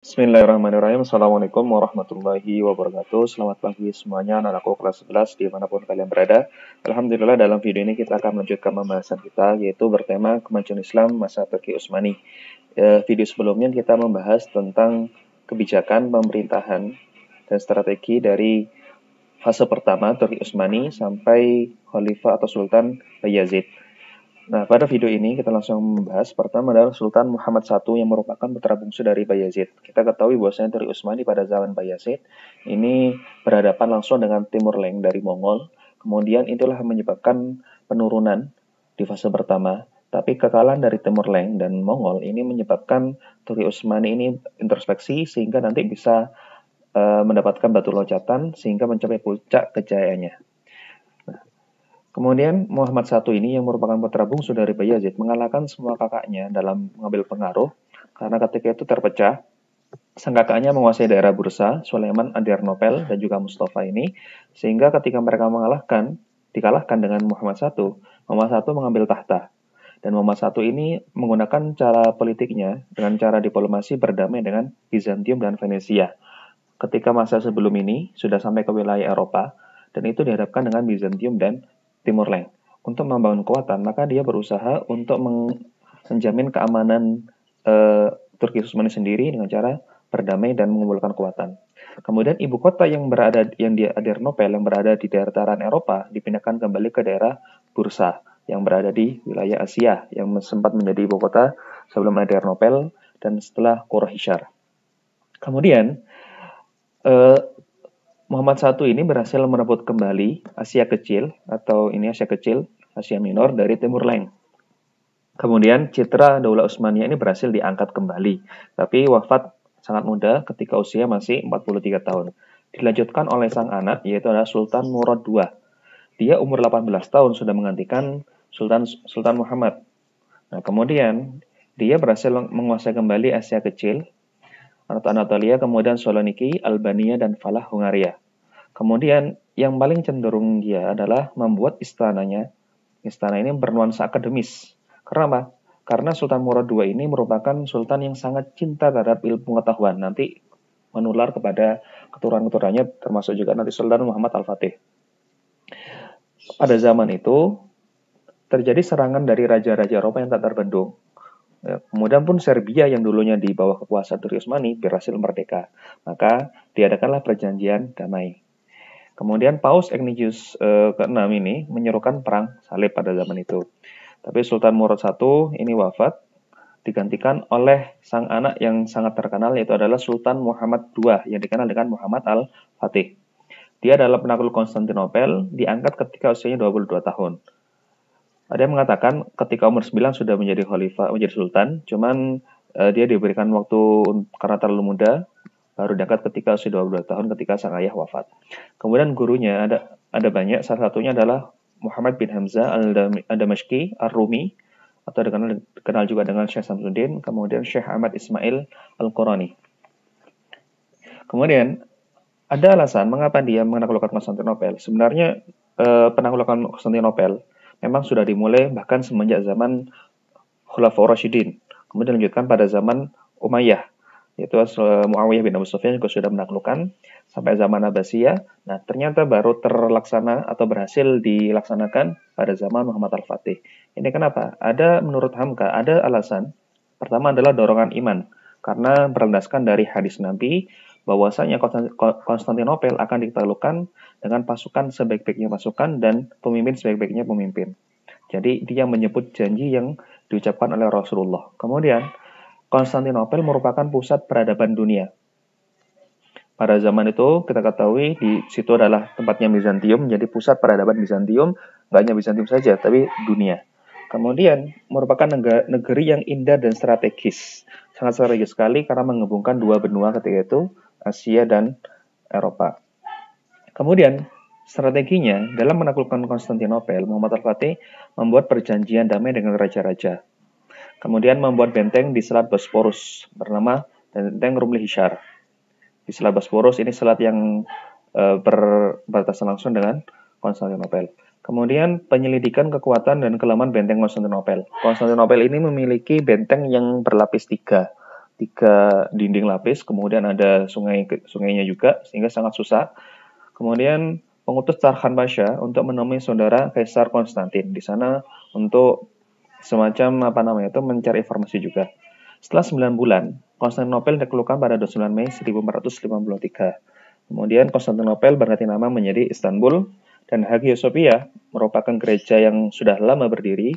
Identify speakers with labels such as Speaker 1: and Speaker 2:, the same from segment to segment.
Speaker 1: Bismillahirrahmanirrahim. Assalamualaikum warahmatullahi wabarakatuh. Selamat pagi semuanya, anak-anakku kelas 11 dimanapun kalian berada. Alhamdulillah, dalam video ini kita akan melanjutkan pembahasan kita, yaitu bertema Kemajuan Islam Masa Turki Utsmani. Video sebelumnya kita membahas tentang kebijakan pemerintahan dan strategi dari fase pertama Turki Utsmani sampai Khalifah atau Sultan Bayazid. Nah, pada video ini kita langsung membahas pertama adalah Sultan Muhammad I yang merupakan putra bungsu dari Bayazid. Kita ketahui bahwasanya Turki Utsmani pada zaman Bayazid ini berhadapan langsung dengan Timur Leng dari Mongol. Kemudian itulah menyebabkan penurunan di fase pertama. Tapi kekalahan dari Timur Leng dan Mongol ini menyebabkan Turki Utsmani ini introspeksi sehingga nanti bisa mendapatkan batu loncatan sehingga mencapai puncak kejayaannya. Kemudian Muhammad I ini yang merupakan putra bungsu dari Bayazid mengalahkan semua kakaknya dalam mengambil pengaruh karena ketika itu terpecah. Sang kakaknya menguasai daerah Bursa, Sulaiman, Adrianopel, dan juga Mustafa ini, sehingga ketika mereka dikalahkan dengan Muhammad I, Muhammad I mengambil tahta. Dan Muhammad I ini menggunakan cara politiknya dengan cara diplomasi berdamai dengan Bizantium dan Venesia. Ketika masa sebelum ini sudah sampai ke wilayah Eropa, dan itu dihadapkan dengan Bizantium dan Timur Leng. Untuk membangun kekuatan, maka dia berusaha untuk menjamin keamanan Turki Utsmani sendiri dengan cara berdamai dan mengumpulkan kekuatan. Kemudian ibu kota yang di Adrianopel yang berada di daerah Eropa dipindahkan kembali ke daerah Bursa yang berada di wilayah Asia yang sempat menjadi ibu kota sebelum Adrianopel dan setelah Quraisy. Kemudian Muhammad I ini berhasil merebut kembali Asia Kecil atau ini Asia Kecil, Asia Minor dari Timur Leng. Kemudian citra Daulah Utsmaniyah ini berhasil diangkat kembali, tapi wafat sangat muda ketika usia masih 43 tahun. Dilanjutkan oleh sang anak yaitu adalah Sultan Murad II. Dia umur 18 tahun sudah menggantikan Sultan Muhammad. Nah, kemudian dia berhasil menguasai kembali Asia Kecil, Anatolia, kemudian Saloniki, Albania, dan Falah Hungaria. Kemudian yang paling cenderung dia adalah membuat istananya. Istana ini bernuansa akademis. Karena apa? Karena Sultan Murad II ini merupakan sultan yang sangat cinta terhadap ilmu pengetahuan. Nanti menular kepada keturunan-keturunannya termasuk juga nanti Sultan Muhammad Al-Fatih. Pada zaman itu terjadi serangan dari raja-raja Eropa yang tak terbendung. Kemudian pun Serbia yang dulunya di bawah kekuasaan Turki Utsmani berhasil merdeka. Maka diadakanlah perjanjian damai. Kemudian Paus Ignatius ke-6 ini menyerukan perang salib pada zaman itu. Tapi Sultan Murad I ini wafat, digantikan oleh sang anak yang sangat terkenal yaitu adalah Sultan Muhammad II yang dikenal dengan Muhammad Al-Fatih. Dia adalah penakluk Konstantinopel, diangkat ketika usianya 22 tahun. Ada yang mengatakan ketika umur 9 sudah menjadi khalifah, menjadi sultan, cuman dia diberikan waktu karena terlalu muda, baru diangkat ketika usia 22 tahun ketika sang ayah wafat. Kemudian gurunya ada banyak, salah satunya adalah Muhammad bin Hamzah al-Damashqi ar-Rumi atau dikenal juga dengan Syekh Samsuddin, kemudian Syekh Ahmad Ismail al-Qurani. Kemudian ada alasan mengapa dia menaklukkan Konstantinopel. Sebenarnya penaklukan Konstantinopel memang sudah dimulai bahkan semenjak zaman Khulafaur Rasyidin. Kemudian dilanjutkan pada zaman Umayyah, yaitu Muawiyah bin Abu Sufyan juga sudah menaklukkan sampai zaman Abbasiyah. Nah, ternyata baru terlaksana atau berhasil dilaksanakan pada zaman Muhammad Al-Fatih. Ini kenapa? Menurut Hamka, ada alasan. Pertama adalah dorongan iman, karena berlandaskan dari hadis Nabi, bahwasanya Konstantinopel akan ditaklukkan dengan pasukan sebaik-baiknya pasukan dan pemimpin sebaik-baiknya pemimpin. Jadi dia menyebut janji yang diucapkan oleh Rasulullah. Kemudian Konstantinopel merupakan pusat peradaban dunia. Pada zaman itu kita ketahui di situ adalah tempatnya Bizantium, jadi pusat peradaban Bizantium, nggak hanya Bizantium saja, tapi dunia. Kemudian merupakan negeri yang indah dan strategis. Sangat strategis sekali karena menghubungkan dua benua ketika itu, Asia dan Eropa. Kemudian strateginya dalam menaklukkan Konstantinopel, Muhammad Al-Fatih membuat perjanjian damai dengan raja-raja. Kemudian membuat benteng di Selat Bosporus bernama Benteng Rumli Hishar. Di Selat Bosporus ini selat yang berbatasan langsung dengan Konstantinopel. Kemudian penyelidikan kekuatan dan kelemahan benteng Konstantinopel. Konstantinopel ini memiliki benteng yang berlapis 3. tiga dinding lapis, kemudian ada sungainya juga, sehingga sangat susah. Kemudian mengutus Tarkhan Pasha untuk menemui saudara Kaisar Konstantin di sana untuk semacam mencari informasi juga. Setelah 9 bulan, Konstantinopel dikeluarkan pada 29 Mei 1453. Kemudian Konstantinopel berganti nama menjadi Istanbul, dan Hagia Sophia merupakan gereja yang sudah lama berdiri,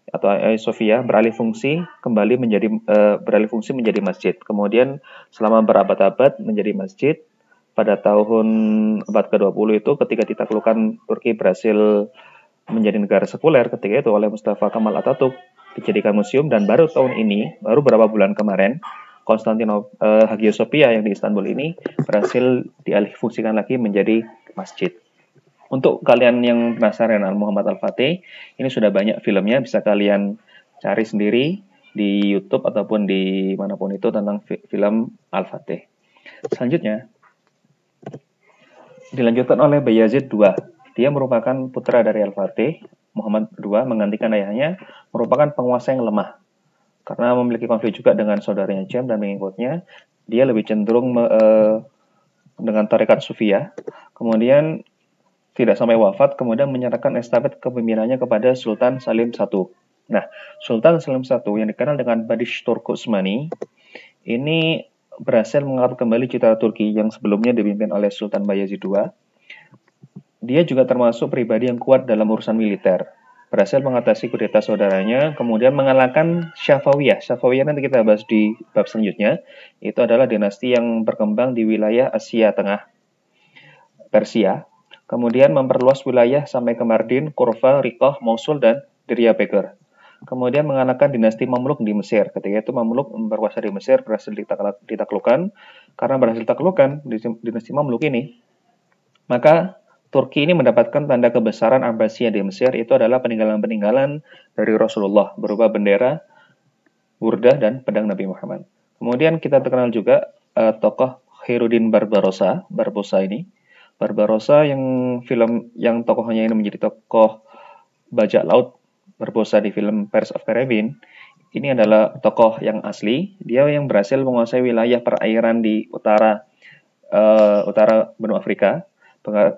Speaker 1: atau Hagia Sophia beralih fungsi menjadi masjid. Kemudian selama berabad-abad menjadi masjid. Pada tahun abad ke-20 itu ketika ditaklukkan Turki berhasil menjadi negara sekuler ketika itu oleh Mustafa Kemal Atatürk, dijadikan museum, dan baru tahun ini, baru beberapa bulan kemarin, Hagia Sophia yang di Istanbul ini berhasil dialihfungsikan lagi menjadi masjid. Untuk kalian yang penasaran dengan Muhammad Al-Fatih, ini sudah banyak filmnya, bisa kalian cari sendiri di YouTube ataupun di manapun itu tentang film Al-Fatih. Selanjutnya, dilanjutkan oleh Bayazid II. Dia merupakan putra dari Al-Fatih. Muhammad II menggantikan ayahnya, merupakan penguasa yang lemah. Karena memiliki konflik juga dengan saudaranya Jam dan pengikutnya, dia lebih cenderung dengan tarekat Sufiyah. Kemudian tidak sampai wafat, kemudian menyerahkan estafet kepemimpinannya kepada Sultan Salim I. Nah, Sultan Salim I yang dikenal dengan Badish Turku Utsmani, ini berhasil mengangkat kembali citra Turki yang sebelumnya dipimpin oleh Sultan Bayezid II. Dia juga termasuk pribadi yang kuat dalam urusan militer. Berhasil mengatasi kudeta saudaranya, kemudian mengalahkan Syafawiyah. Syafawiyah nanti kita bahas di bab selanjutnya. Itu adalah dinasti yang berkembang di wilayah Asia Tengah, Persia. Kemudian memperluas wilayah sampai ke Mardin, Kurfa, Riqah, Mosul, dan Diyarbakir. Kemudian mengalahkan dinasti Mamluk di Mesir. Ketika itu Mamluk berkuasa di Mesir, berhasil ditaklukkan. Karena berhasil ditaklukkan dinasti Mamluk ini, maka Turki ini mendapatkan tanda kebesaran Abbasiyah di Mesir. Itu adalah peninggalan-peninggalan dari Rasulullah berupa bendera, burdah, dan pedang Nabi Muhammad. Kemudian kita terkenal juga tokoh Khairuddin Barbarossa. Barbarossa yang film yang tokohnya ini menjadi tokoh bajak laut Barbossa di film Pirates of Caribbean. Ini adalah tokoh yang asli. Dia yang berhasil menguasai wilayah perairan di utara benua Afrika,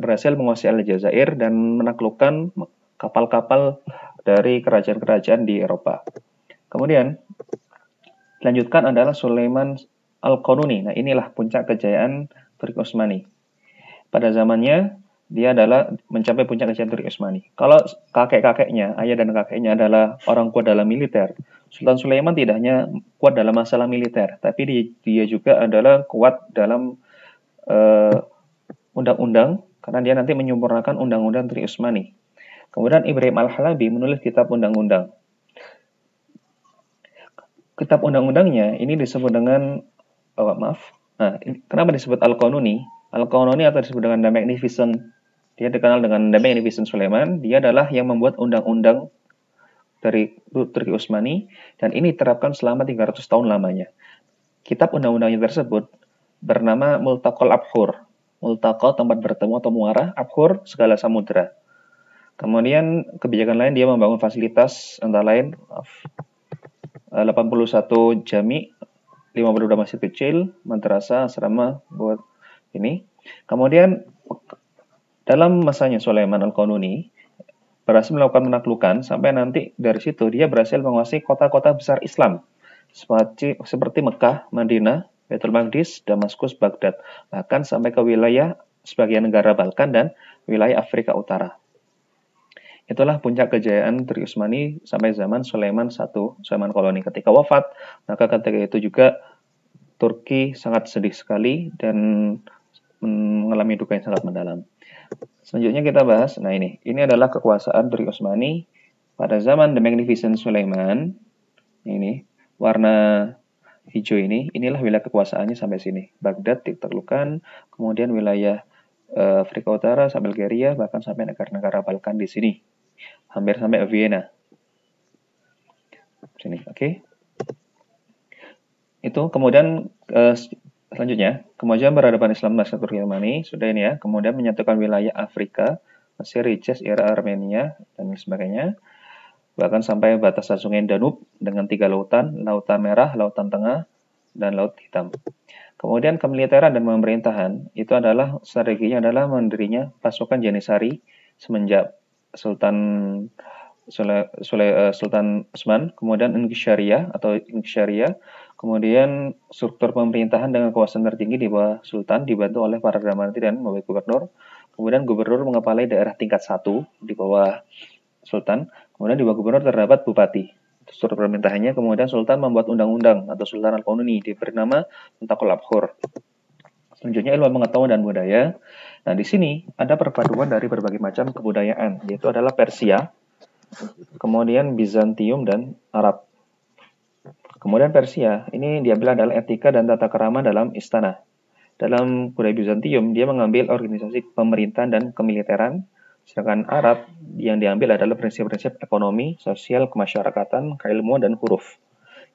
Speaker 1: berhasil menguasai Aljazair dan menaklukkan kapal-kapal dari kerajaan-kerajaan di Eropa. Kemudian dilanjutkan adalah Sulaiman Al-Qanuni. Nah, inilah puncak kejayaan Turki Utsmani. Pada zamannya dia adalah mencapai puncak kejayaan Turki Utsmani. Kalau kakek-kakeknya, ayah dan kakeknya adalah orang kuat dalam militer, Sultan Sulaiman tidak hanya kuat dalam masalah militer, tapi dia juga adalah kuat dalam undang-undang, karena dia nanti menyempurnakan undang-undang Turki Utsmani. Kemudian Ibrahim Al-Halabi menulis kitab undang-undang. Kitab undang-undangnya ini disebut dengan kenapa disebut Al-Qanuni? Al-Qanuni atau disebut dengan The Magnificent. Dia dikenal dengan The Magnificent Sulaiman. Dia adalah yang membuat undang-undang dari Turki Utsmani, dan ini diterapkan selama 300 tahun lamanya. Kitab undang-undangnya tersebut bernama Multaqal Abhur. Multaqa tempat bertemu atau muara, Abhur segala samudera. Kemudian kebijakan lain, dia membangun fasilitas antara lain 81 jami, 52 masjid kecil, madrasah, asrama buat ini. Kemudian dalam masanya Sulaiman Al-Qanuni berhasil melakukan penaklukan, sampai nanti dari situ dia berhasil menguasai kota-kota besar Islam seperti Mekah, Madinah, Baitul Maqdis, Damaskus, Baghdad, bahkan sampai ke wilayah sebagian negara Balkan dan wilayah Afrika Utara. Itulah puncak kejayaan Turki Utsmani sampai zaman Sulaiman Qanuni. Ketika wafat, maka ketika itu juga Turki sangat sedih sekali dan mengalami duka yang sangat mendalam. Selanjutnya kita bahas, ini adalah kekuasaan Turki Utsmani pada zaman The Magnificent Sulaiman. Ini warna hijau inilah wilayah kekuasaannya sampai sini. Baghdad ditaklukkan, kemudian wilayah Afrika Utara sampai Bulgaria, bahkan sampai negara-negara Balkan di sini. Hampir sampai Vienna. Sini, oke. Itu kemudian selanjutnya, kemajuan peradaban Islam masa Turki Utsmani sudah ini ya. Kemudian menyatukan wilayah Afrika, Mesir, Hijaz, Irak, Armenia, dan sebagainya. Bahkan sampai batasan sungai Danube dengan 3 lautan, Lautan Merah, Lautan Tengah, dan Laut Hitam. Kemudian kemiliteran dan pemerintahan itu adalah strateginya adalah mendirinya pasukan Janisari semenjak Sultan Utsman, kemudian Inqisyaria, kemudian struktur pemerintahan dengan kekuasaan tertinggi di bawah Sultan dibantu oleh para Perdana Menteri dan Wakil Gubernur. Kemudian gubernur mengepalai daerah tingkat 1 di bawah Sultan. Kemudian di bawah gubernur terdapat bupati. Itu struktur pemerintahannya. Kemudian Sultan membuat undang-undang atau Sultan Al-Qanuni diberi nama Muntakul Abhur. Selanjutnya ilmu pengetahuan dan budaya. Nah, di sini ada perpaduan dari berbagai macam kebudayaan, yaitu adalah Persia, kemudian Bizantium dan Arab. Kemudian Persia, ini diambil adalah etika dan tata kerama dalam istana. Dalam budaya Bizantium, dia mengambil organisasi pemerintahan dan kemiliteran, sedangkan Arab yang diambil adalah prinsip-prinsip ekonomi, sosial, kemasyarakatan, keilmuan, dan huruf.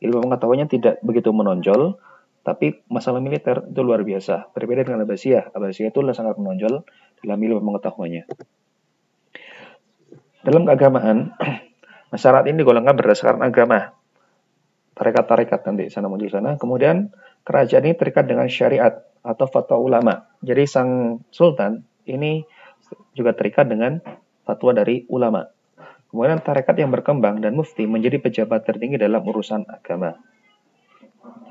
Speaker 1: Ilmu pengetahuannya tidak begitu menonjol, tapi masalah militer itu luar biasa. Berbeda dengan Abbasiyah. Abbasiyah itu sangat menonjol dalam ilmu pengetahuannya. Dalam keagamaan, masyarakat ini digolongkan berdasarkan agama. Tarekat-tarekat nanti sana muncul sana. Kemudian kerajaan ini terikat dengan syariat atau fatwa ulama. Jadi sang sultan ini juga terikat dengan fatwa dari ulama. Kemudian tarekat yang berkembang dan mufti menjadi pejabat tertinggi dalam urusan agama.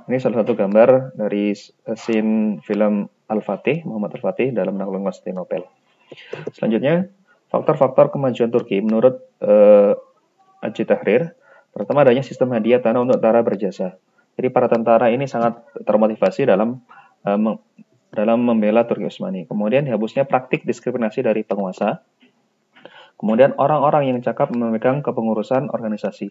Speaker 1: Ini salah satu gambar dari scene film Al-Fatih, Muhammad Al-Fatih dalam Nahdlatul Konstantinopel. Selanjutnya, faktor-faktor kemajuan Turki menurut Haji Tahrir. Pertama, adanya sistem hadiah tanah untuk tentara berjasa. Jadi para tentara ini sangat termotivasi dalam membela Turki Utsmani. Kemudian dihapusnya praktik diskriminasi dari penguasa. Kemudian orang-orang yang cakap memegang kepengurusan organisasi.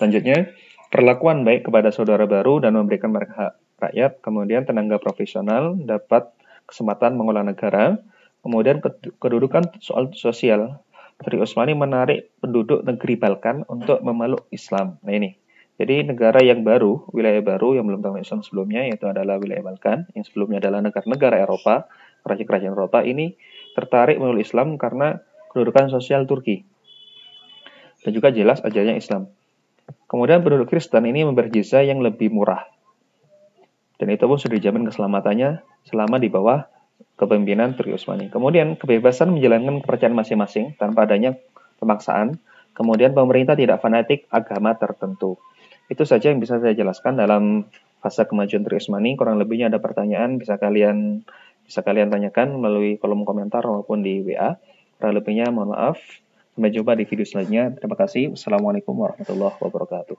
Speaker 1: Selanjutnya, perlakuan baik kepada saudara baru dan memberikan mereka hak rakyat. Kemudian tenaga profesional dapat kesempatan mengolah negara. Kemudian kedudukan soal sosial. Turki Utsmani menarik penduduk negeri Balkan untuk memeluk Islam. Nah ini, jadi negara yang baru, wilayah baru yang belum tahu Islam sebelumnya, yaitu adalah wilayah Balkan, yang sebelumnya adalah negara-negara Eropa, kerajaan-kerajaan Eropa, ini tertarik memeluk Islam karena kedudukan sosial Turki. Dan juga jelas ajarannya Islam. Kemudian penduduk Kristen ini memberi jizya yang lebih murah. Dan itu pun sudah dijamin keselamatannya selama di bawah kepemimpinan Turki Utsmani. Kemudian kebebasan menjalankan kepercayaan masing-masing tanpa adanya pemaksaan. Kemudian pemerintah tidak fanatik agama tertentu. Itu saja yang bisa saya jelaskan dalam fase kemajuan Turki Utsmani. Kurang lebihnya ada pertanyaan bisa kalian tanyakan melalui kolom komentar maupun di WA. Kurang lebihnya mohon maaf. Sampai jumpa di video selanjutnya. Terima kasih. Wassalamualaikum warahmatullahi wabarakatuh.